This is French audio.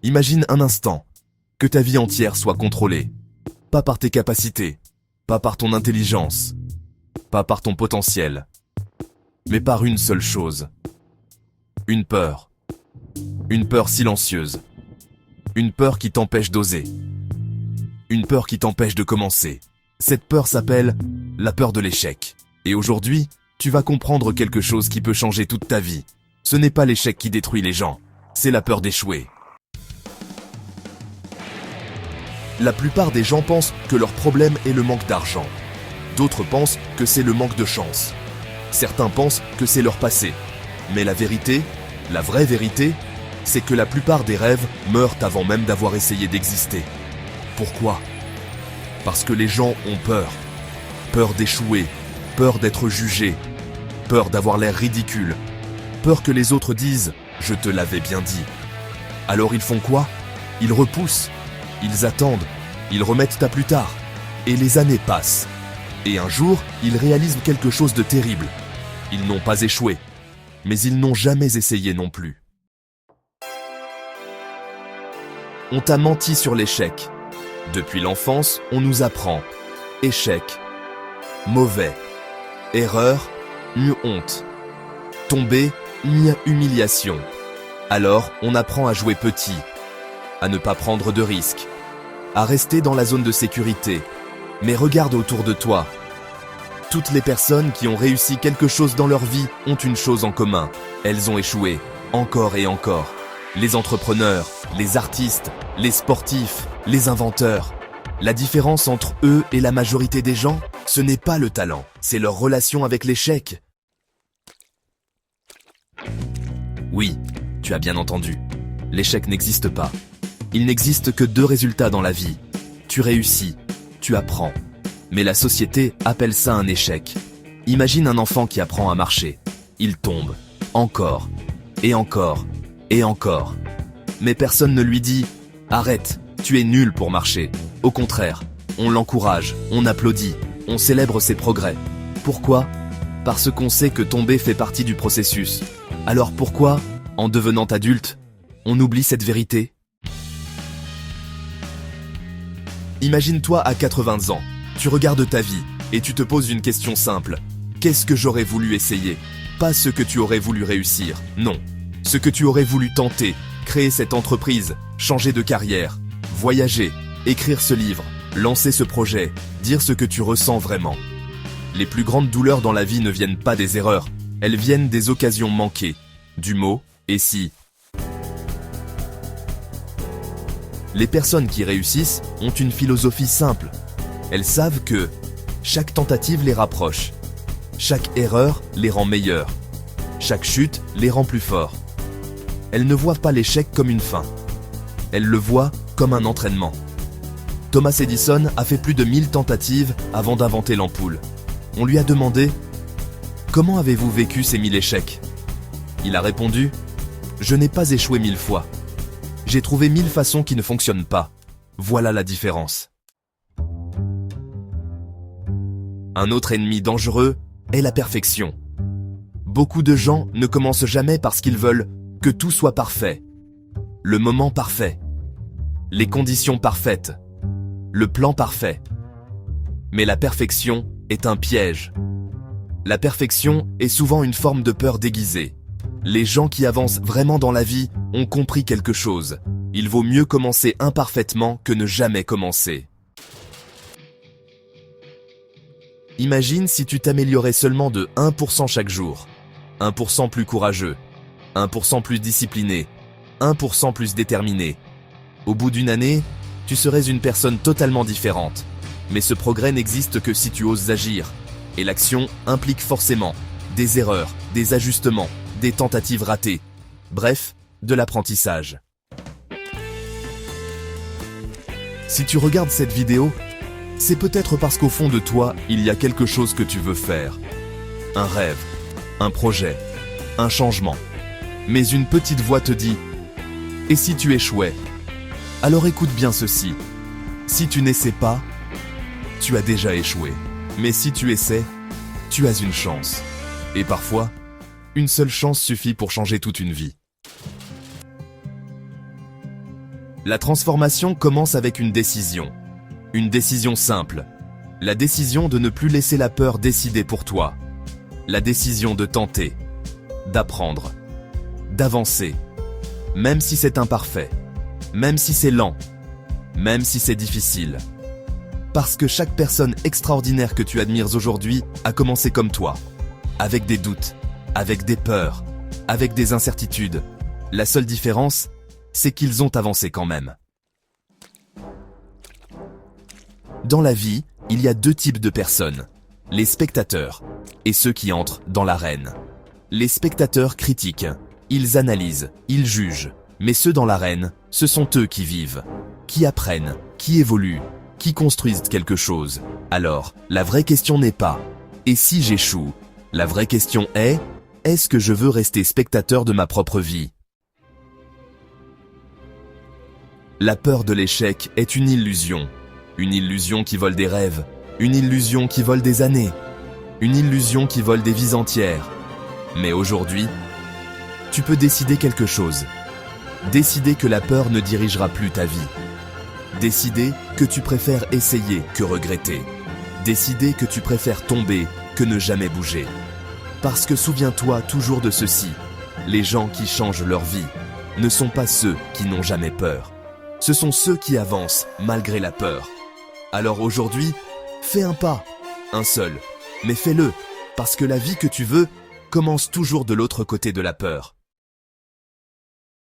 Imagine un instant que ta vie entière soit contrôlée. Pas par tes capacités, pas par ton intelligence, pas par ton potentiel, mais par une seule chose. Une peur. Une peur silencieuse. Une peur qui t'empêche d'oser. Une peur qui t'empêche de commencer. Cette peur s'appelle la peur de l'échec. Et aujourd'hui, tu vas comprendre quelque chose qui peut changer toute ta vie. Ce n'est pas l'échec qui détruit les gens, c'est la peur d'échouer. La plupart des gens pensent que leur problème est le manque d'argent. D'autres pensent que c'est le manque de chance. Certains pensent que c'est leur passé. Mais la vérité, la vraie vérité, c'est que la plupart des rêves meurent avant même d'avoir essayé d'exister. Pourquoi ? Parce que les gens ont peur. Peur d'échouer, peur d'être jugé, peur d'avoir l'air ridicule, peur que les autres disent « je te l'avais bien dit ». Alors ils font quoi ? Ils repoussent, ils attendent, ils remettent à plus tard. Et les années passent. Et un jour, ils réalisent quelque chose de terrible. Ils n'ont pas échoué, mais ils n'ont jamais essayé non plus. On t'a menti sur l'échec. Depuis l'enfance, on nous apprend échec, mauvais, erreur, honte, tomber, humiliation. Alors, on apprend à jouer petit, à ne pas prendre de risques, à rester dans la zone de sécurité. Mais regarde autour de toi. Toutes les personnes qui ont réussi quelque chose dans leur vie ont une chose en commun. Elles ont échoué, encore et encore. Les entrepreneurs, les artistes, les sportifs, les inventeurs. La différence entre eux et la majorité des gens, ce n'est pas le talent, c'est leur relation avec l'échec. Oui, tu as bien entendu. L'échec n'existe pas. Il n'existe que deux résultats dans la vie. Tu réussis, tu apprends. Mais la société appelle ça un échec. Imagine un enfant qui apprend à marcher. Il tombe, encore, et encore, et encore. Mais personne ne lui dit « Arrête, tu es nul pour marcher ». Au contraire, on l'encourage, on applaudit, on célèbre ses progrès. Pourquoi ? Parce qu'on sait que tomber fait partie du processus. Alors pourquoi, en devenant adulte, on oublie cette vérité ? Imagine-toi à 80 ans, tu regardes ta vie et tu te poses une question simple. Qu'est-ce que j'aurais voulu essayer ? Pas ce que tu aurais voulu réussir, non. Ce que tu aurais voulu tenter, créer cette entreprise, changer de carrière, voyager, écrire ce livre, lancer ce projet, dire ce que tu ressens vraiment. Les plus grandes douleurs dans la vie ne viennent pas des erreurs, elles viennent des occasions manquées, du mot « et si ». Les personnes qui réussissent ont une philosophie simple. Elles savent que chaque tentative les rapproche, chaque erreur les rend meilleurs, chaque chute les rend plus forts. Elles ne voient pas l'échec comme une fin, elles le voient comme un entraînement. Thomas Edison a fait plus de 1000 tentatives avant d'inventer l'ampoule. On lui a demandé « Comment avez-vous vécu ces 1000 échecs ?» Il a répondu « Je n'ai pas échoué 1000 fois. J'ai trouvé 1000 façons qui ne fonctionnent pas. Voilà la différence. » Un autre ennemi dangereux est la perfection. Beaucoup de gens ne commencent jamais parce qu'ils veulent que tout soit parfait. Le moment parfait. Les conditions parfaites. Le plan parfait. Mais la perfection est un piège. La perfection est souvent une forme de peur déguisée. Les gens qui avancent vraiment dans la vie ont compris quelque chose. Il vaut mieux commencer imparfaitement que ne jamais commencer. Imagine si tu t'améliorais seulement de 1% chaque jour. 1% plus courageux, 1% plus discipliné, 1% plus déterminé. Au bout d'une année, tu serais une personne totalement différente. Mais ce progrès n'existe que si tu oses agir. Et l'action implique forcément des erreurs, des ajustements, des tentatives ratées. Bref, de l'apprentissage. Si tu regardes cette vidéo, c'est peut-être parce qu'au fond de toi, il y a quelque chose que tu veux faire. Un rêve, un projet, un changement. Mais une petite voix te dit « Et si tu échouais ?» Alors écoute bien ceci. Si tu n'essaies pas, tu as déjà échoué. Mais si tu essaies, tu as une chance. Et parfois, une seule chance suffit pour changer toute une vie. La transformation commence avec une décision. Une décision simple. La décision de ne plus laisser la peur décider pour toi. La décision de tenter, d'apprendre, d'avancer. Même si c'est imparfait, même si c'est lent, même si c'est difficile. Parce que chaque personne extraordinaire que tu admires aujourd'hui a commencé comme toi. Avec des doutes, avec des peurs, avec des incertitudes. La seule différence, c'est qu'ils ont avancé quand même. Dans la vie, il y a deux types de personnes. Les spectateurs et ceux qui entrent dans l'arène. Les spectateurs critiquent, ils analysent, ils jugent. Mais ceux dans l'arène, ce sont eux qui vivent, qui apprennent, qui évoluent, qui construisent quelque chose. Alors, la vraie question n'est pas « et si j'échoue ?» La vraie question est « est-ce que je veux rester spectateur de ma propre vie ?» La peur de l'échec est une illusion qui vole des rêves, une illusion qui vole des années, une illusion qui vole des vies entières. Mais aujourd'hui, tu peux décider quelque chose. Décider que la peur ne dirigera plus ta vie. Décider que tu préfères essayer que regretter. Décider que tu préfères tomber que ne jamais bouger. Parce que souviens-toi toujours de ceci, les gens qui changent leur vie ne sont pas ceux qui n'ont jamais peur. Ce sont ceux qui avancent malgré la peur. Alors aujourd'hui, fais un pas, un seul, mais fais-le, parce que la vie que tu veux commence toujours de l'autre côté de la peur.